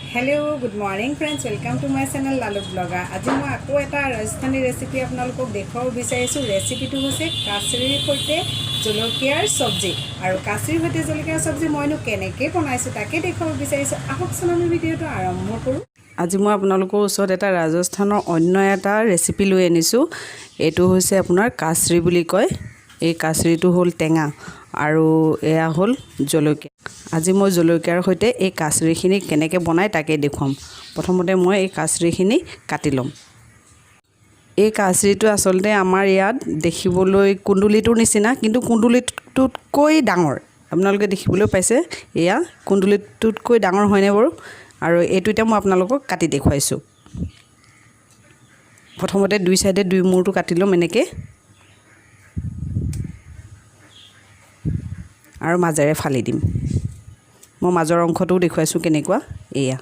Hello, good morning friends. Welcome to my channel Lalu Blogger. আজি মই আকৌ এটা ৰাজস্থানী ৰেচিপি আপোনালোকক দেখাব বিচাৰিছো। ৰেচিপিটো হৈছে কাচৰিৰ সৈতে জলকীয়াৰ সবজি। আৰু কাচৰিৰ সৈতে জলকীয়াৰ সবজি মইনো কেনেকৈ বনাইছো তাকে দেখাব বিচাৰিছো। আহকচোন আমি ভিডিঅটো আৰম্ভ কৰো। আজি মই আপোনালোকৰ ওচৰত এটা ৰাজস্থানৰ অন্য এটা ৰেচিপি লৈ আনিছো। এটো হৈছে আপোনাৰ কাচৰি বুলি কয়। এই কাচৰিটো হ'ল টেঙা আৰু এয়া হ'ল জলকীয়া। আজি মই জলকীয়াৰ সৈতে এই কাচৰিখিনি কেনেকৈ বনাই তাকে দেখুৱাম। প্ৰথমতে মই এই কাচৰিখিনি কাটি ল'ম। এই কাচৰিটো আচলতে আমাৰ ইয়াত দেখিবলৈ কুন্দুলিটোৰ নিচিনা, কিন্তু কুন্দুলিটোতকৈ ডাঙৰ। আপোনালোকে দেখিবলৈ পাইছে, এয়া কুন্দুলিটোতকৈ ডাঙৰ হয়নে বাৰু? আৰু এইটো এতিয়া মই আপোনালোকক কাটি দেখুৱাইছোঁ। প্ৰথমতে দুই সাইডে দুই মূৰটো কাটি ল'ম এনেকৈ, আৰু মাজেৰে ফালি দিম। মই মাজৰ অংশটোও দেখুৱাইছোঁ কেনেকুৱা। এয়া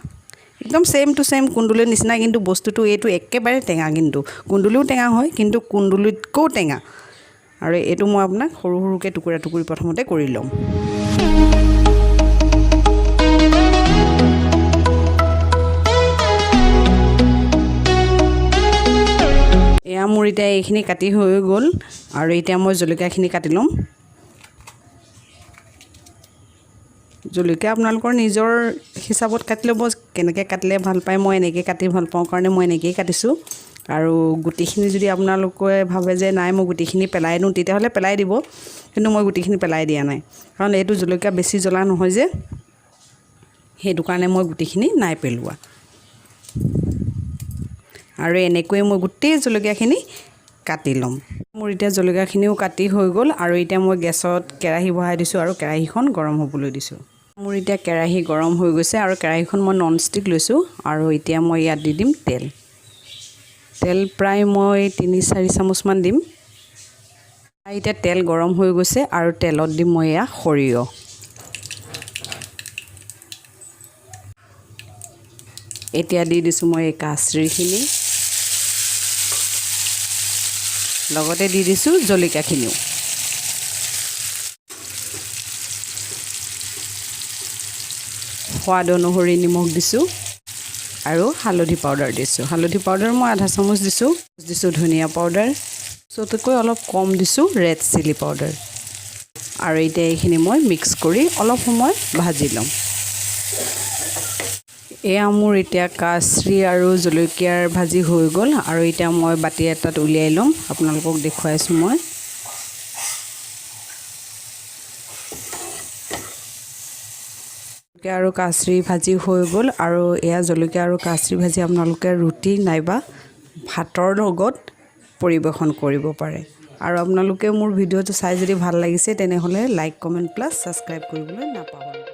একদম ছেম টু ছেম কুন্দুলিৰ নিচিনা, কিন্তু বস্তুটো এইটো একেবাৰে টেঙা। কিন্তু কুন্দুলিও টেঙা হয়, কিন্তু কুন্দুলিতকৈও টেঙা। আৰু এইটো মই আপোনাক সৰু সৰুকৈ টুকুৰা টুকুৰি প্ৰথমতে কৰি ল'ম। এয়া মোৰ এতিয়া এইখিনি কাটি হৈ গ'ল, আৰু এতিয়া মই জলকীয়াখিনি কাটি ল'ম। জলকীয়া আপোনালোকৰ নিজৰ হিচাপত কাটি ল'ব, কেনেকৈ কাটিলে ভাল পায়। মই এনেকৈ কাটি ভাল পাওঁ কাৰণে মই এনেকৈয়ে কাটিছোঁ। আৰু গুটিখিনি যদি আপোনালোকে ভাবে যে নাই মই গুটিখিনি পেলাই দিওঁ, তেতিয়াহ'লে পেলাই দিব। কিন্তু মই গুটিখিনি পেলাই দিয়া নাই, কাৰণ এইটো জলকীয়া বেছি জ্বলা নহয় যে, সেইটো কাৰণে মই গুটিখিনি নাই পেলোৱা। আৰু এনেকৈয়ে মই গোটেই জলকীয়াখিনি কাটি ল'ম। মোৰ এতিয়া জলকীয়াখিনিও কাটি হৈ গ'ল, আৰু এতিয়া মই গেছত কেৰাহী বহাই দিছোঁ আৰু কেৰাহীখন গৰম হ'বলৈ দিছোঁ। মোৰ এতিয়া কেৰাহী গৰম হৈ গৈছে, আৰু কেৰাহীখন মই নন ষ্টিক লৈছোঁ। আৰু এতিয়া মই ইয়াত দি দিম তেল। তেল প্ৰায় মই 3-4 চামুচমান দিম। এতিয়া তেল গৰম হৈ গৈছে, আৰু তেলত দিম মই এয়া সৰিয়হ। এতিয়া দি দিছোঁ মই এই কাচৰিখিনি, লগতে দি দিছোঁ জলকীয়াখিনিও। সোৱাদ অনুসৰি নিমখ দিছোঁ, আৰু হালধি পাউডাৰ দিছোঁ। হালধি পাউডাৰ মই আধা চামুচ দিছোঁ। ধনিয়া পাউডাৰ, চবতকৈ অলপ কম দিছোঁ ৰেড চিলি পাউডাৰ। আৰু এতিয়া এইখিনি মই মিক্স কৰি অলপ সময় ভাজি ল'ম। এয়া মোৰ এতিয়া কাচৰি আৰু জলকীয়াৰ ভাজি হৈ গ'ল, আৰু এতিয়া মই বাতি এটাত উলিয়াই ল'ম। আপোনালোকক দেখুৱাইছোঁ মই। জলকীয়া আৰু কাচৰি ভাজি হৈ গ'ল, আৰু এয়া জলকীয়া আৰু কাচৰি ভাজি আপোনালোকে ৰুটি নাইবা ভাতৰ লগত পৰিৱেশন কৰিব পাৰে। আৰু আপোনালোকে মোৰ ভিডিঅ'টো চাই যদি ভাল লাগিছে, তেনেহ'লে লাইক, কমেণ্ট প্লাছ ছাবস্ক্ৰাইব কৰিবলৈ নাপাহৰিব।